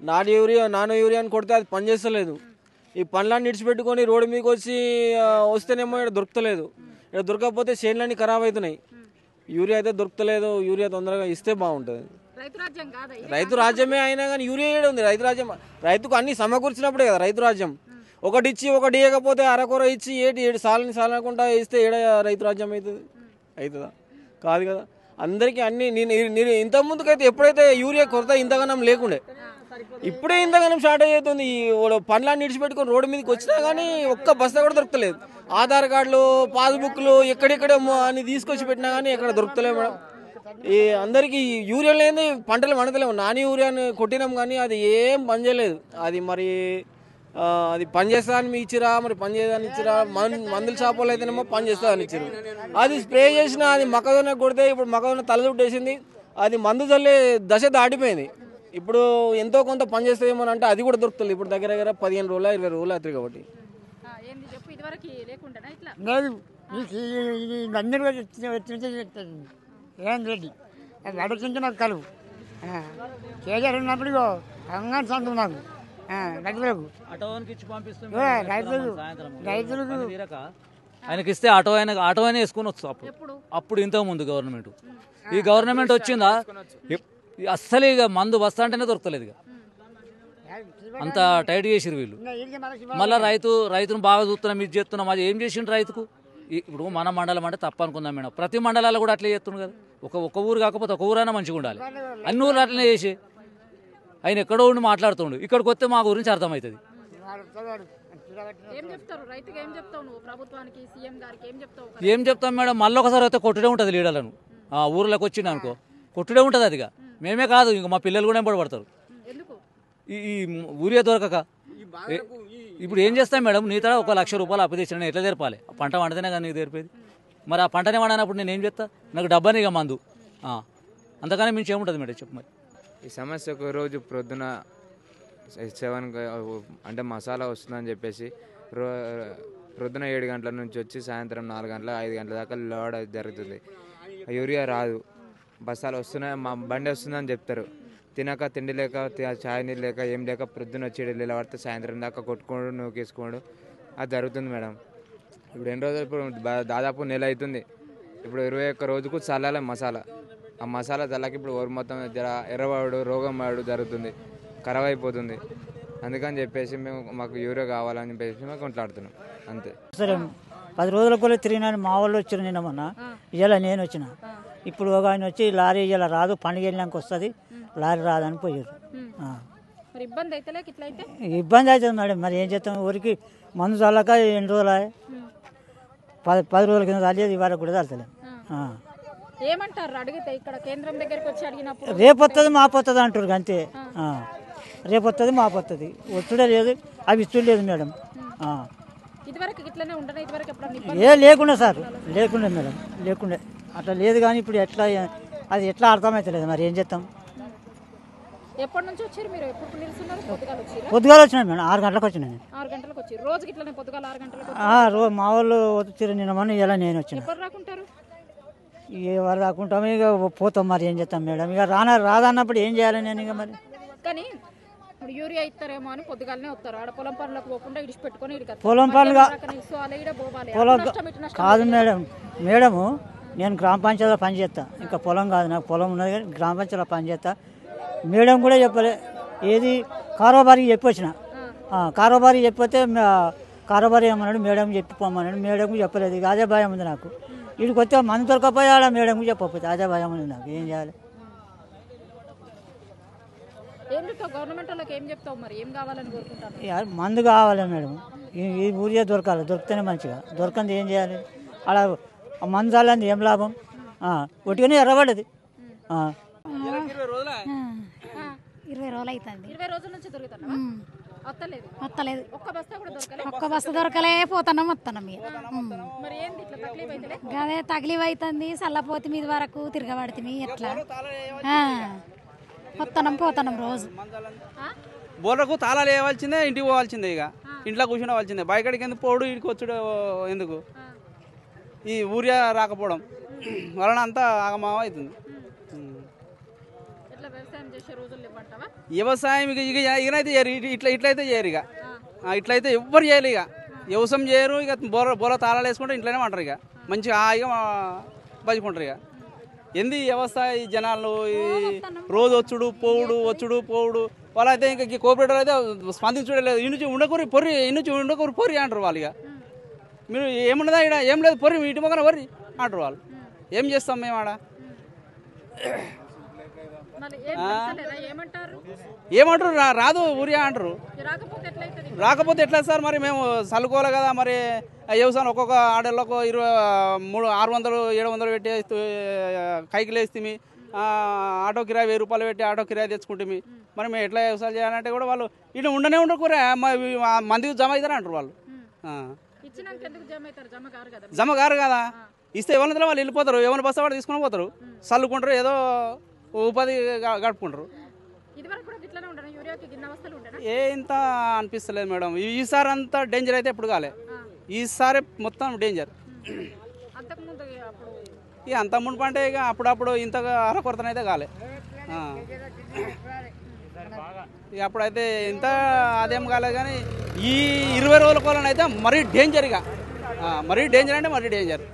Nano urea అని కొడితే అది పనిచేస్తలేదు. ఈ పనులన్నీ విడిచిపెట్టుకొని రోడ్డు మీదకి వస్తేనేమో ఇక్కడ దొరకలేదు. ఇక్కడ దొరకకపోతే చేనులన్నీ ఖరాబ్ అవుతున్నాయి. యూరియా అయితే దొరకలేదు. యూరియా తొందరగా ఇస్తే బాగుంటుంది. రైతు రాజ్యమే అయినా కానీ యూరియా ఏడు ఉంది. రైతు రాజ్యం రైతుకు అన్ని సమకూర్చినప్పుడే కదా రైతు రాజ్యం. ఒకటి ఇచ్చి ఒకటి ఇవ్వకపోతే అరకొర ఇచ్చి ఏడు సాలకుండా ఇస్తే ఏడ రైతు రాజ్యం అవుతుందా? కాదు కదా. అందరికీ అన్ని నేను ఇంతకుముందుకైతే ఎప్పుడైతే యూరియా కొరత ఇంతగానం లేకుండే, ఇప్పుడే ఇంతగానం స్టార్ట్ అవుతుంది. ఈ పనులన్నీ విడిచిపెట్టుకొని రోడ్డు మీదకి వచ్చినా కానీ ఒక్క బస్తా కూడా దొరకలేదు. ఆధార్ కార్డులు, పాస్బుక్లు ఎక్కడెక్కడ అని తీసుకొచ్చి పెట్టినా కానీ ఎక్కడ దొరుకుతలేవు మేడం. ఈ అందరికీ యూరియా లేని పంటలు పండుతలేము. నాని యూరియాని కొట్టినాం కానీ అది ఏం పని చేయలేదు. అది మరి అది పని చేస్తాదని ఇచ్చిరా, మరి పని చేయదని ఇచ్చిరా. మందుల షాపులు అయితేనేమో పని చేస్తుందని ఇచ్చారు. అది స్ప్రే చేసిన అది మొక్కజొన్న కొడితే ఇప్పుడు మొక్కజొన్న తలచుట్టేసింది. అది మందు చల్లే దశ దాటిపోయింది. ఇప్పుడు ఎంతో కొంత పని చేస్తాయేమో అంటే అది కూడా దొరుకుతుంది. ఇప్పుడు దగ్గర 15 రోజులు 20 రోజులు అవుతుంది. కాబట్టి ఏం రెడ్డి అడుగుతుంటే నాకు కలువు కేజీఆర్ ఉన్నప్పుడు కంగారు సంతం నాకు రైతులకు ఆయనకి ఇస్తే ఆటో అయినా వేసుకుని వచ్చు. అప్పుడు ఇంతకు ముందు గవర్నమెంట్, ఈ గవర్నమెంట్ వచ్చిందా అస్సలు ఇక మందు బస్తా అంటేనే దొరకలేదు. ఇక అంత టైట్ చేసిరు వీళ్ళు. మళ్ళీ రైతును బాగా చూస్తున్నాం, ఇది చేస్తున్నాం. అది ఏం చేసిండు రైతుకు? ఇప్పుడు మన మండలం అంటే తప్ప అనుకుందాం మేడం. ప్రతి మండలాల్లో కూడా అట్లే చేస్తున్నాడు కదా. ఒక ఊరు కాకపోతే ఒక ఊరైనా మంచిగా ఉండాలి. అన్ని ఊర్లు అట్లనే చేసి ఆయన ఎక్కడో ఉండి మాట్లాడుతుండు. ఇక్కడికి వస్తే మా గురించి అర్థమవుతుంది. ఏం చెప్తాం మేడం? మళ్ళీ ఒకసారి అయితే కొట్టుడే ఉంటుంది లీడర్లను. ఊర్లోకి వచ్చింది అనుకో కొట్టుడే ఉంటుంది. అదిగా మేమే కాదు, ఇంకా మా పిల్లలు కూడా ఎంపడబడతారు ఈ ఊరియా దొరకక. ఇప్పుడు ఏం చేస్తాం మేడం? నీ తడ 1 లక్ష రూపాయలు అప్పు తెచ్చిన ఎట్లా తెరపాలి? పంట వండితేనే కానీ నీకు తెరిపేది. మరి ఆ పంటనే వండినప్పుడు నేను ఏం చేస్తా? నాకు డబ్బానే ఇక మందు. అంతకనే మించి ఏముంటుంది మేడం? చెప్పు మరి. ఈ సమస్య ఒక రోజు ప్రొద్దున 7 అంటే మసాలా వస్తుందని చెప్పేసి ప్రొద్దున 7 గంటల నుంచి వచ్చి సాయంత్రం 4 గంటల 5 గంటల దాకా లోడ్ జరుగుతుంది. యూరియా రాదు. బస్తాలు వస్తున్నాయి, మా బండి వస్తుందని చెప్తారు. తినక తిండి లేక చాయ్ నీళ్ళు లేక ఏం లేక ప్రొద్దున వచ్చి నీళ్ళ పడితే సాయంత్రం దాకా కొట్టుకోడు నూకేసుకోడు అది జరుగుతుంది మేడం. ఇప్పుడు ఎన్ని రోజులు? ఇప్పుడు దాదాపు నెల అవుతుంది. ఇప్పుడు 21 రోజుకు చల్లాలి మసాలా. ఆ మసాలా చల్లకి ఇప్పుడు ఊరు మొత్తం ఎర్రవాడు రోగం వాడు జరుగుతుంది, ఖరాబ్ అయిపోతుంది. అందుకని చెప్పేసి మాకు యూరియా కావాలని చెప్పేసి మేము కొట్లాడుతున్నాం అంతే. సరే 10 రోజుల కూడా తిరిగినా మా వాళ్ళు వచ్చారు నిన్న మొన్న. ఇలా నేను వచ్చిన. ఇప్పుడు ఒక ఆయన వచ్చి లారీ ఇలా రాదు, పండుగ వెళ్ళినాక వస్తుంది, లారీ రాదని పోయారు. ఇబ్బంది అవుతుంది మేడం. మరి ఏం చేస్తాం? ఊరికి మందు చల్లక ఎన్ని రోజులు 10 రోజుల కింద చల్లేదు, ఇవాళ కూడా చల్లలేదు. ఏమంటారు అడిగితే? ఇక్కడ కేంద్రం దగ్గరికి వచ్చి అడిగినప్పుడు రేపు వస్తుంది మాపు వస్తుంది అంటారు అంతే. రేపు వస్తుంది మాపు వస్తుంది, ఒత్తుడే లేదు, అవి ఇచ్చు లేదు మేడం. లేకుండా సార్ లేకుండా మేడం, లేకుండా అట్లా లేదు. కానీ ఇప్పుడు ఎట్లా అది ఎట్లా అర్థమవుతలేదు. మరి ఏం చేస్తాం? ఎప్పటి నుంచి వచ్చారు మీరు? ఎప్పుడు నిలుస్తున్నారు? పొద్దుగాల వచ్చినాను మేడం, 6 గంటలకు వచ్చినా నేను. 6 గంటలకు వచ్చి రోజుకి ఇట్లా పొద్దుగాల 6 గంటలకు మా వాళ్ళు వచ్చారు నిన్న మొన్న, ఇలా నేను వచ్చిన. ఎప్పుడు రాకుంటారు? ఎవరు రాకుంటాము, ఇక పోతాం. మరి ఏం చేస్తాం మేడం? ఇక రాదన్నప్పుడు ఏం చేయాలి నేను? ఇక మరి కానీ యూరియా ఇస్తారేమో అని పొద్దుగాలనే వస్తారు. ఆడ పొలం పనులకు పోకుండా ఇడిచి పెట్టుకొని పొలం పనులు కాదు మేడం. మేడము నేను గ్రామ పంచాయతీలో పనిచేస్తా. ఇంకా పొలం కాదు నాకు, పొలం ఉన్నది కానీ గ్రామ పంచాయతీలో పనిచేస్తా. మేడం కూడా చెప్పలే. ఏది కారోబారికి చెప్పొచ్చిన, కారోబారికి చెప్పితే కారోబారి ఏమన్నాడు, మేడం చెప్పిపోమన్నాడు. మేడం చెప్పలేదు. ఇక అదే భయం ఉంది నాకు. వీడికి వస్తే మందు దొరకపోయా మేడం చెప్పకపోతే అదే భయం ఉంది నాకు. ఏం చేయాలి? మందు కావాలి మేడం. ఈ ఊరియా దొరకాలి, దొరికితేనే మంచిగా. దొరకంది ఏం చేయాలి? అలా మందు చాలంది ఏం లాభం? ఒట్టిగానే ఎర్రబడ్డది. 20 రోజులు అవుతుంది. 20 రోజుల నుంచి దొరుకుతున్నా వస్తలేదు. ఒక్క బస్తా దొరకలే, పోతున్నాం వస్తున్నాం. అదే తగిలివ్ అవుతుంది. చల్లపోతే మీద వరకు తిరగబడుతుంది. ఎట్లా వస్తున్నాం పోతున్నాం రోజు. బోర్లకు తాళాలు వేయవలసిందే, ఇంటికి పోవాల్సిందే. ఇక ఇంట్లో కూర్చుకోవాల్సిందే. బయటకి ఎందుకు పోడు, ఇంటికి వచ్చుడు ఎందుకు? ఈ ఊరియా రాకపోవడం వలన అంతా ఆగమాగం అవుతుంది. చేసే రోజులు ఇవ్వంటావా? వ్యవసాయం ఇకనైతే చేయరు, ఇట్లయితే చేయరు ఇక. ఇట్లయితే ఎవ్వరు చేయరు ఇక. వ్యవసాయం చేయరు ఇక. బోల తాళాలు వేసుకుంటే ఇంట్లోనే ఉంటారు ఇక. మంచిగా హాయిగా బతుకుంటారు ఇక. ఎందు ఈ వ్యవస్థ, ఈ జనాలు ఈ రోజు వచ్చుడు పోవుడు వాళ్ళైతే ఇంకా కోఆపరేటర్ అయితే స్పందించలేదు. ఇన్నుంచి ఉండకూరి పొర్రి అంటారు వాళ్ళు ఇక. మీరు ఏమున్నదా ఇక్కడ ఏం లేదు పొర్రి ఇటు మొక్కన పొర్రి అంటారు వాళ్ళు. ఏం చేస్తాం మేము ఆడ? ఏమంటారు రాదు ఊరియా అంటారు. రాకపోతే ఎట్లా సార్? మరి మేము చల్లుకోవాలి కదా. మరి వ్యవసాయం ఒక్కొక్క ఆడళ్ళకు 600 700 పెట్టి కైకిలు వేస్తే ఆటో కిరాయి 1000 రూపాయలు పెట్టి ఆటో కిరాయి తెచ్చుకుంటే మరి మేము ఎట్లా వ్యవసాయం చేయాలంటే కూడా వాళ్ళు ఇటు ఉండనే ఉండకూరే మందికి జమ అవుతారు అంటారు వాళ్ళు. జమ కారు కదా. ఇస్తే ఎవరిలో వాళ్ళు వెళ్ళిపోతారు. ఎవరిని బస్సు వాడు తీసుకుని పోతారు, చల్లుకుంటారు, ఏదో ఉపాధి గడుపుకుంటారు. ఇంత అనిపిస్తలేదు మేడం. ఈసారి అంతా డేంజర్ అయితే ఎప్పుడు కాలే. ఈసారి మొత్తం డేంజర్. ఇక అంత మునుపు అంటే ఇక అప్పుడప్పుడు ఇంతగా అరకొరతనైతే కాలే. ఇక అప్పుడైతే ఇంత అదేం కాలేదు. కానీ ఈ 20 రోజుల కోలనైతే మరీ డేంజర్ ఇక. మరీ డేంజర్ అంటే మరీ డేంజర్.